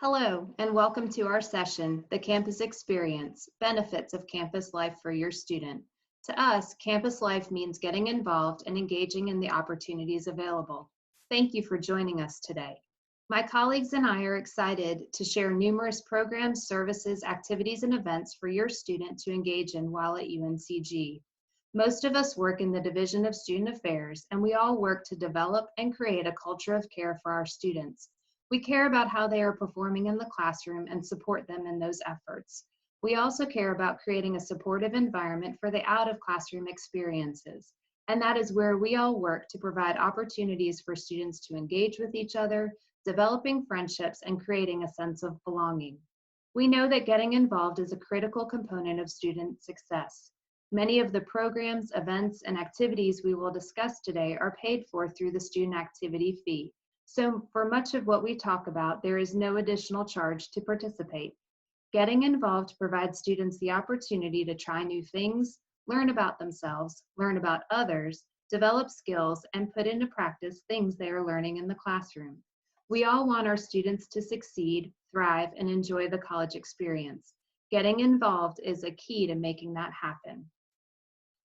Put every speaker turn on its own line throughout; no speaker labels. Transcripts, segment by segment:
Hello, and welcome to our session, The Campus Experience, Benefits of Campus Life for Your Student. To us, campus life means getting involved and engaging in the opportunities available. Thank you for joining us today. My colleagues and I are excited to share numerous programs, services, activities, and events for your student to engage in while at UNCG. Most of us work in the Division of Student Affairs, and we all work to develop and create a culture of care for our students. We care about how they are performing in the classroom and support them in those efforts. We also care about creating a supportive environment for the out-of-classroom experiences, and that is where we all work to provide opportunities for students to engage with each other, developing friendships, and creating a sense of belonging. We know that getting involved is a critical component of student success. Many of the programs, events, and activities we will discuss today are paid for through the student activity fee. So for much of what we talk about, there is no additional charge to participate. Getting involved provides students the opportunity to try new things, learn about themselves, learn about others, develop skills, and put into practice things they are learning in the classroom. We all want our students to succeed, thrive, and enjoy the college experience. Getting involved is a key to making that happen.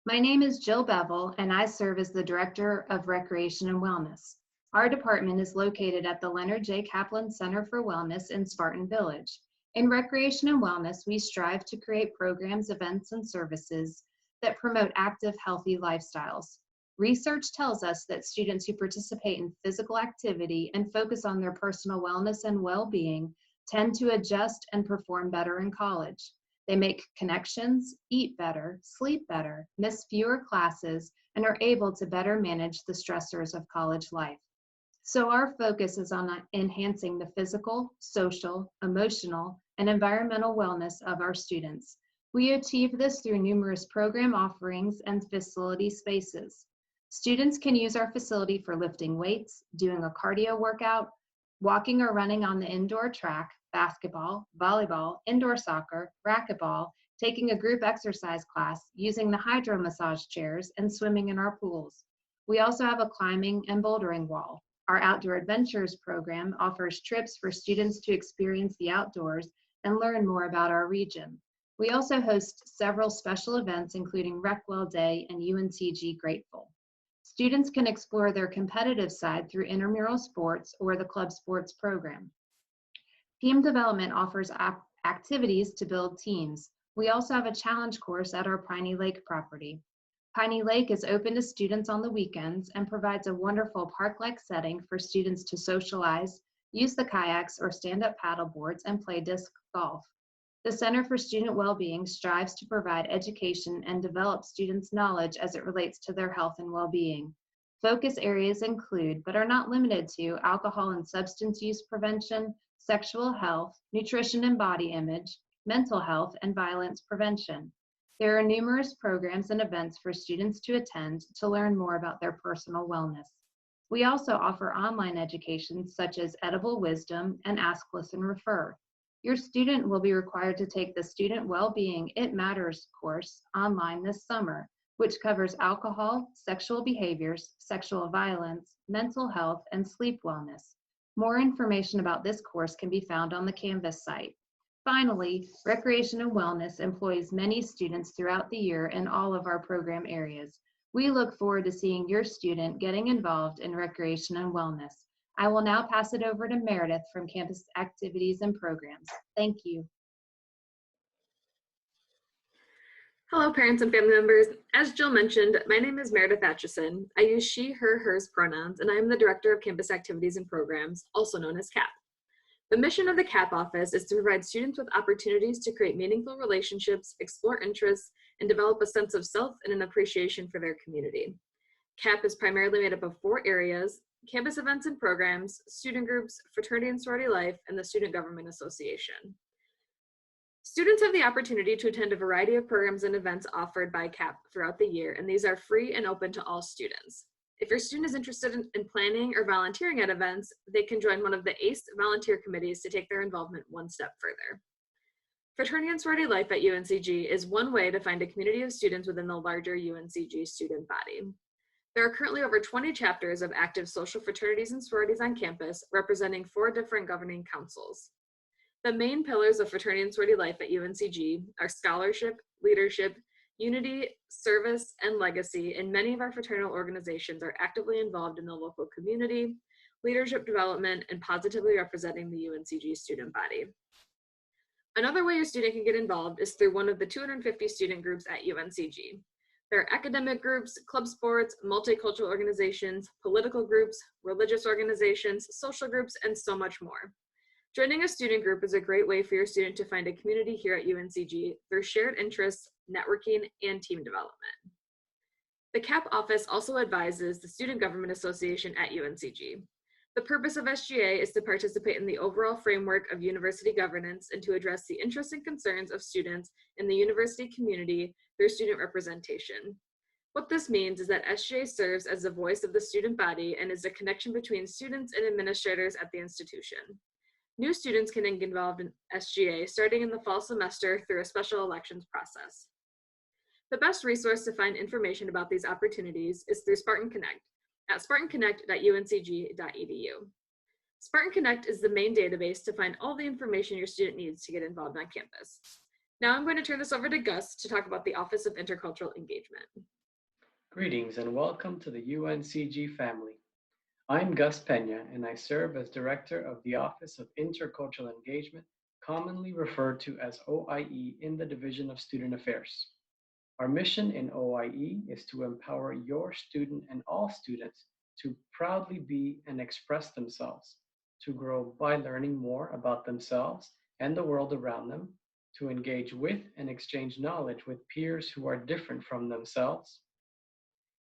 My name is Jill Bevel, and I serve as the Director of Recreation and Wellness. Our department is located at the Leonard J. Kaplan Center for Wellness in Spartan Village. In Recreation and Wellness, we strive to create programs, events, and services that promote active, healthy lifestyles. Research tells us that students who participate in physical activity and focus on their personal wellness and well-being tend to adjust and perform better in college. They make connections, eat better, sleep better, miss fewer classes, and are able to better manage the stressors of college life. So our focus is on enhancing the physical, social, emotional, and environmental wellness of our students. We achieve this through numerous program offerings and facility spaces. Students can use our facility for lifting weights, doing a cardio workout, walking or running on the indoor track, basketball, volleyball, indoor soccer, racquetball, taking a group exercise class, using the hydro massage chairs, and swimming in our pools. We also have a climbing and bouldering wall. Our Outdoor Adventures program offers trips for students to experience the outdoors and learn more about our region. We also host several special events, including Recwell Day and UNCG Grateful. Students can explore their competitive side through intramural sports or the club sports program. Team development offers activities to build teams. We also have a challenge course at our Piney Lake property. Piney Lake is open to students on the weekends and provides a wonderful park-like setting for students to socialize, use the kayaks or stand-up paddle boards, and play disc golf. The Center for Student Wellbeing strives to provide education and develop students' knowledge as it relates to their health and well-being. Focus areas include, but are not limited to, alcohol and substance use prevention, sexual health, nutrition and body image, mental health, and violence prevention. There are numerous programs and events for students to attend to learn more about their personal wellness. We also offer online education such as Edible Wisdom and Ask, Listen, Refer. Your student will be required to take the Student Wellbeing It Matters course online this summer, which covers alcohol, sexual behaviors, sexual violence, mental health, and sleep wellness. More information about this course can be found on the Canvas site. Finally, Recreation and Wellness employs many students throughout the year in all of our program areas. We look forward to seeing your student getting involved in recreation and wellness. I will now pass it over to Meredith from Campus Activities and Programs. Thank you.
Hello, parents and family members. As Jill mentioned, my name is Meredith Atchison. I use she, her, hers pronouns, and I am the Director of Campus Activities and Programs, also known as CAP. The mission of the CAP office is to provide students with opportunities to create meaningful relationships, explore interests, and develop a sense of self and an appreciation for their community. CAP is primarily made up of 4 areas: campus events and programs, student groups, fraternity and sorority life, and the Student Government Association. Students have the opportunity to attend a variety of programs and events offered by CAP throughout the year, and these are free and open to all students. If your student is interested in planning or volunteering at events, they can join one of the ACE volunteer committees to take their involvement one step further. Fraternity and sorority life at UNCG is one way to find a community of students within the larger UNCG student body. There are currently over 20 chapters of active social fraternities and sororities on campus, representing 4 different governing councils. The main pillars of fraternity and sorority life at UNCG are scholarship, leadership, unity, service, and legacy, and many of our fraternal organizations are actively involved in the local community, leadership development, and positively representing the UNCG student body. Another way your student can get involved is through one of the 250 student groups at UNCG. There are academic groups, club sports, multicultural organizations, political groups, religious organizations, social groups, and so much more. Joining a student group is a great way for your student to find a community here at UNCG through shared interests, networking, and team development. The CAP office also advises the Student Government Association at UNCG. The purpose of SGA is to participate in the overall framework of university governance and to address the interests and concerns of students in the university community through student representation. What this means is that SGA serves as the voice of the student body and is a connection between students and administrators at the institution. New students can get involved in SGA starting in the fall semester through a special elections process. The best resource to find information about these opportunities is through Spartan Connect at spartanconnect.uncg.edu. Spartan Connect is the main database to find all the information your student needs to get involved on campus. Now I'm going to turn this over to Gus to talk about the Office of Intercultural Engagement.
Greetings and welcome to the UNCG family. I'm Gus Pena and I serve as Director of the Office of Intercultural Engagement, commonly referred to as OIE in the Division of Student Affairs. Our mission in OIE is to empower your student and all students to proudly be and express themselves, to grow by learning more about themselves and the world around them, to engage with and exchange knowledge with peers who are different from themselves.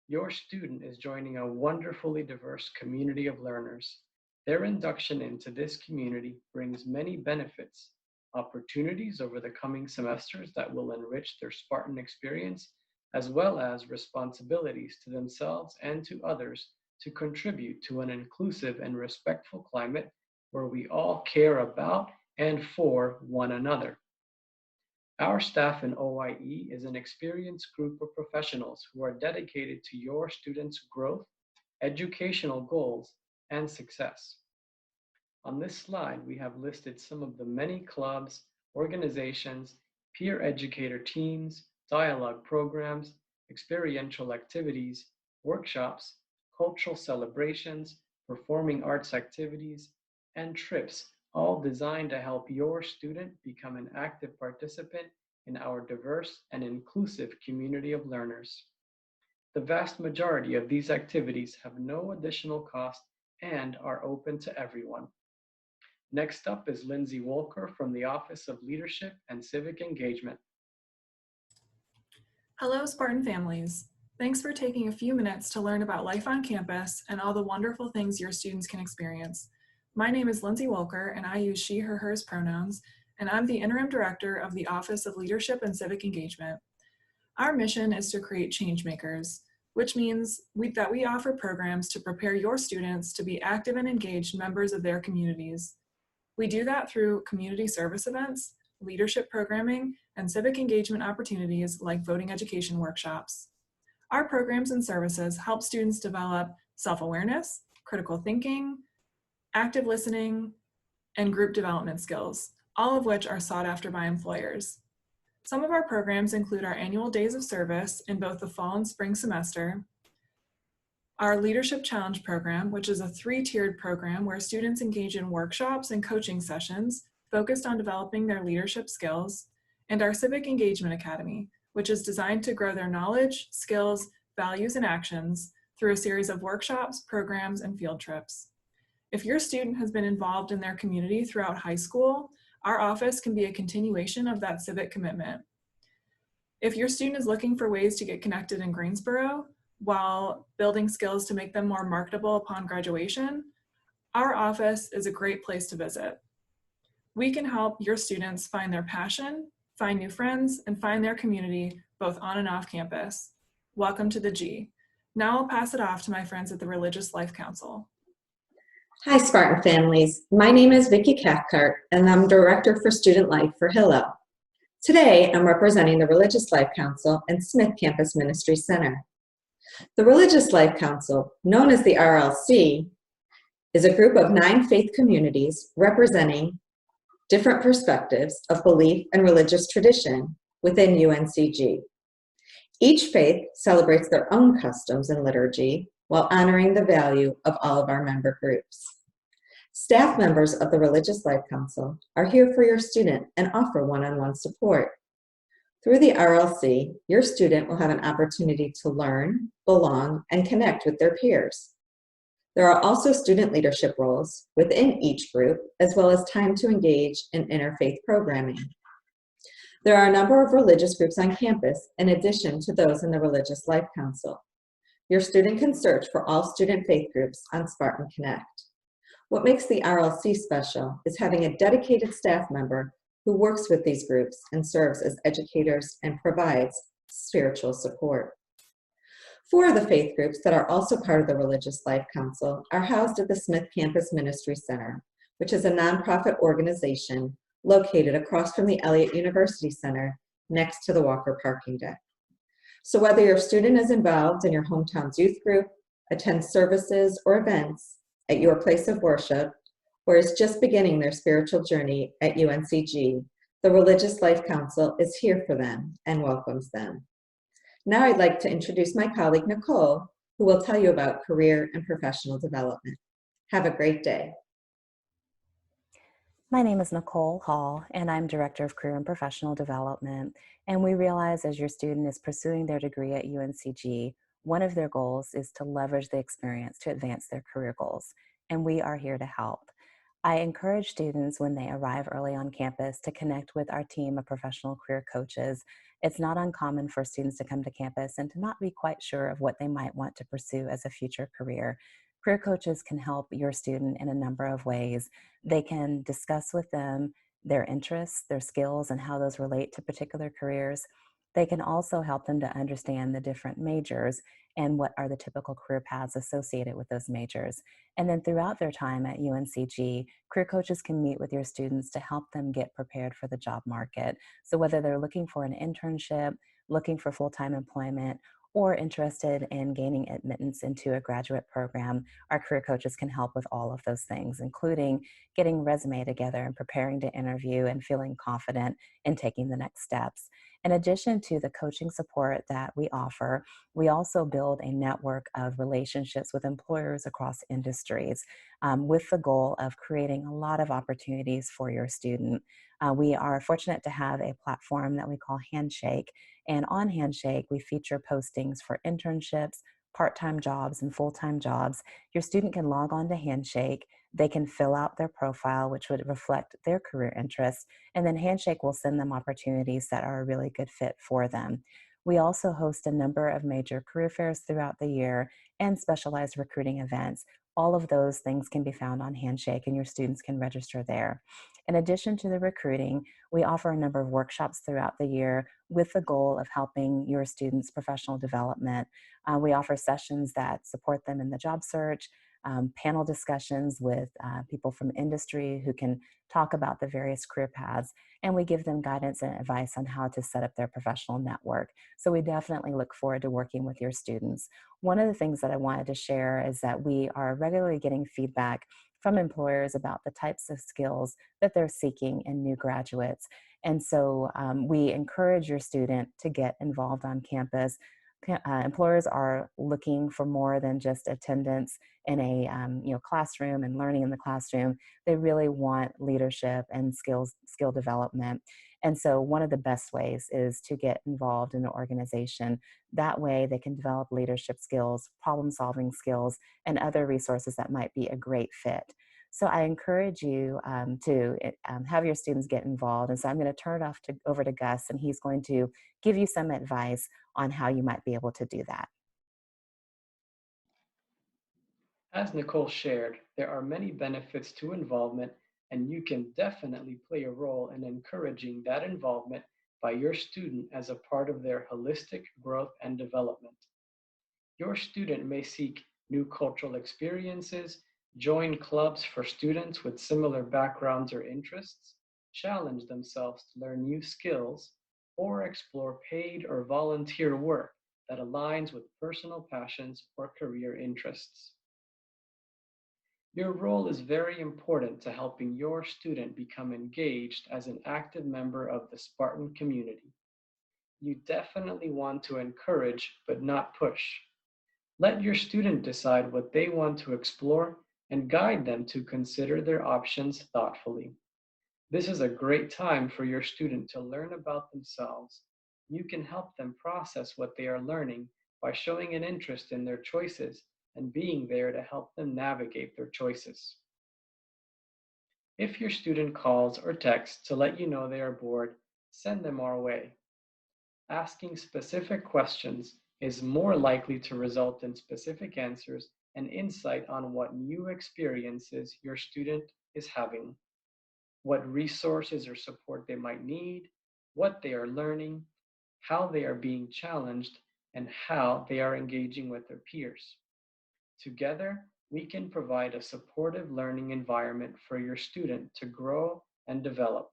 Your student is joining a wonderfully diverse community of learners. Their induction into this community brings many benefits, opportunities over the coming semesters that will enrich their Spartan experience, as well as responsibilities to themselves and to others to contribute to an inclusive and respectful climate where we all care about and for one another. Our staff in OIE is an experienced group of professionals who are dedicated to your students' growth, educational goals, and success. On this slide, we have listed some of the many clubs, organizations, peer educator teams, dialogue programs, experiential activities, workshops, cultural celebrations, performing arts activities, and trips, all designed to help your student become an active participant in our diverse and inclusive community of learners. The vast majority of these activities have no additional cost and are open to everyone. Next up is Lindsay Wolker from the Office of Leadership and Civic Engagement.
Hello, Spartan families. Thanks for taking a few minutes to learn about life on campus and all the wonderful things your students can experience. My name is Lindsay Wolker, and I use she, her, hers pronouns, and I'm the Interim Director of the Office of Leadership and Civic Engagement. Our mission is to create change makers, which means that we offer programs to prepare your students to be active and engaged members of their communities. We do that through community service events, leadership programming, and civic engagement opportunities like voting education workshops. Our programs and services help students develop self-awareness, critical thinking, active listening, and group development skills, all of which are sought after by employers. Some of our programs include our annual days of service in both the fall and spring semester, our Leadership Challenge program, which is a 3-tiered program where students engage in workshops and coaching sessions focused on developing their leadership skills, and our Civic Engagement Academy, which is designed to grow their knowledge, skills, values, and actions through a series of workshops, programs, and field trips. If your student has been involved in their community throughout high school, our office can be a continuation of that civic commitment. If your student is looking for ways to get connected in Greensboro while building skills to make them more marketable upon graduation, our office is a great place to visit. We can help your students find their passion, find new friends, and find their community both on and off campus. Welcome to the G. Now I'll pass it off to my friends at the Religious Life Council.
Hi, Spartan families. My name is Vicki Cathcart, and I'm Director for Student Life for Hillel. Today, I'm representing the Religious Life Council and Smith Campus Ministry Center. The Religious Life Council, known as the RLC, is a group of 9 faith communities representing different perspectives of belief and religious tradition within UNCG. Each faith celebrates their own customs and liturgy while honoring the value of all of our member groups. Staff members of the Religious Life Council are here for your student and offer one-on-one support. Through the RLC, your student will have an opportunity to learn, belong, and connect with their peers. There are also student leadership roles within each group, as well as time to engage in interfaith programming. There are a number of religious groups on campus in addition to those in the Religious Life Council. Your student can search for all student faith groups on Spartan Connect. What makes the RLC special is having a dedicated staff member who works with these groups and serves as educators and provides spiritual support. 4 of the faith groups that are also part of the Religious Life Council are housed at the Smith Campus Ministries Center, which is a nonprofit organization located across from the Elliott University Center next to the Walker parking deck. So whether your student is involved in your hometown's youth group, attends services or events at your place of worship, or is just beginning their spiritual journey at UNCG, the Religious Life Council is here for them and welcomes them. Now I'd like to introduce my colleague, Nicole, who will tell you about career and professional development. Have a great day.
My name is Nicole Hall, and I'm Director of Career and Professional Development. And we realize as your student is pursuing their degree at UNCG, one of their goals is to leverage the experience to advance their career goals, and we are here to help. I encourage students when they arrive early on campus to connect with our team of professional career coaches. It's not uncommon for students to come to campus and to not be quite sure of what they might want to pursue as a future career. Career coaches can help your student in a number of ways. They can discuss with them their interests, their skills, and how those relate to particular careers. They can also help them to understand the different majors and what are the typical career paths associated with those majors. And then throughout their time at UNCG, career coaches can meet with your students to help them get prepared for the job market. So whether they're looking for an internship, looking for full-time employment, or interested in gaining admittance into a graduate program, our career coaches can help with all of those things, including getting resume together and preparing to interview and feeling confident in taking the next steps. In addition to the coaching support that we offer, we also build a network of relationships with employers across industries with the goal of creating a lot of opportunities for your student. We are fortunate to have a platform that we call Handshake, and on Handshake, we feature postings for internships, part-time jobs, and full-time jobs. Your student can log on to Handshake. They can fill out their profile, which would reflect their career interests, and then Handshake will send them opportunities that are a really good fit for them. We also host a number of major career fairs throughout the year and specialized recruiting events. All of those things can be found on Handshake, and your students can register there. In addition to the recruiting, we offer a number of workshops throughout the year with the goal of helping your students' professional development. We offer sessions that support them in the job search, panel discussions with people from industry who can talk about the various career paths, and we give them guidance and advice on how to set up their professional network. So we definitely look forward to working with your students. One of the things that I wanted to share is that we are regularly getting feedback from employers about the types of skills that they're seeking in new graduates. And so we encourage your student to get involved on campus. Employers are looking for more than just attendance in a classroom and learning in the classroom. They really want leadership and skill development. And so one of the best ways is to get involved in an organization. That way they can develop leadership skills, problem-solving skills, and other resources that might be a great fit. So I encourage you to have your students get involved. And so I'm going to turn it over to Gus, and he's going to give you some advice on how you might be able to do that.
As Nicole shared, there are many benefits to involvement, and you can definitely play a role in encouraging that involvement by your student as a part of their holistic growth and development. Your student may seek new cultural experiences, join clubs for students with similar backgrounds or interests, challenge themselves to learn new skills, or explore paid or volunteer work that aligns with personal passions or career interests. Your role is very important to helping your student become engaged as an active member of the Spartan community. You definitely want to encourage, but not push. Let your student decide what they want to explore and guide them to consider their options thoughtfully. This is a great time for your student to learn about themselves. You can help them process what they are learning by showing an interest in their choices and being there to help them navigate their choices. If your student calls or texts to let you know they are bored, send them our way. Asking specific questions is more likely to result in specific answers and insight on what new experiences your student is having, what resources or support they might need, what they are learning, how they are being challenged, and how they are engaging with their peers. Together, we can provide a supportive learning environment for your student to grow and develop.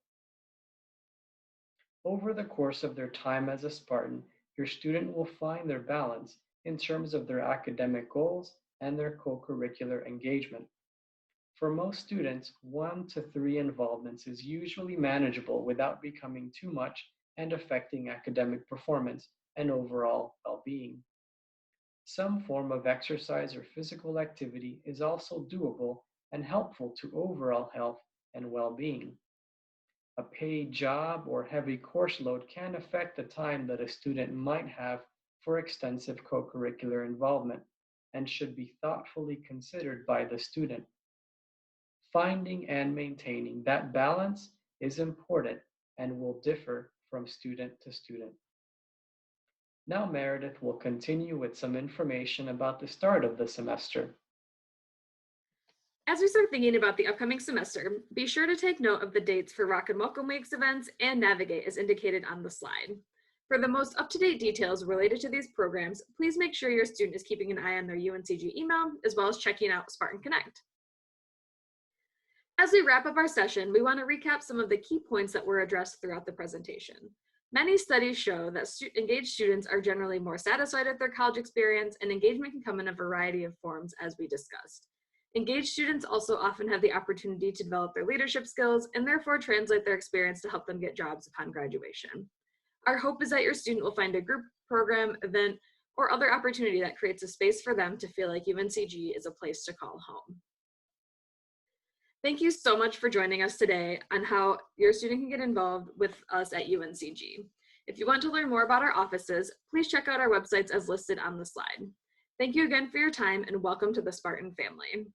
Over the course of their time as a Spartan, your student will find their balance in terms of their academic goals and their co-curricular engagement. For most students, 1 to 3 involvements is usually manageable without becoming too much and affecting academic performance and overall well-being. Some form of exercise or physical activity is also doable and helpful to overall health and well-being. A paid job or heavy course load can affect the time that a student might have for extensive co-curricular involvement and should be thoughtfully considered by the student. Finding and maintaining that balance is important and will differ from student to student. Now Meredith will continue with some information about the start of the semester.
As we start thinking about the upcoming semester, be sure to take note of the dates for Rock and Welcome Weeks events and navigate as indicated on the slide. For the most up-to-date details related to these programs, please make sure your student is keeping an eye on their UNCG email, as well as checking out Spartan Connect. As we wrap up our session, we want to recap some of the key points that were addressed throughout the presentation. Many studies show that engaged students are generally more satisfied with their college experience, and engagement can come in a variety of forms, as we discussed. Engaged students also often have the opportunity to develop their leadership skills and therefore translate their experience to help them get jobs upon graduation. Our hope is that your student will find a group, program, event, or other opportunity that creates a space for them to feel like UNCG is a place to call home. Thank you so much for joining us today on how your student can get involved with us at UNCG. If you want to learn more about our offices, please check out our websites as listed on the slide. Thank you again for your time and welcome to the Spartan family.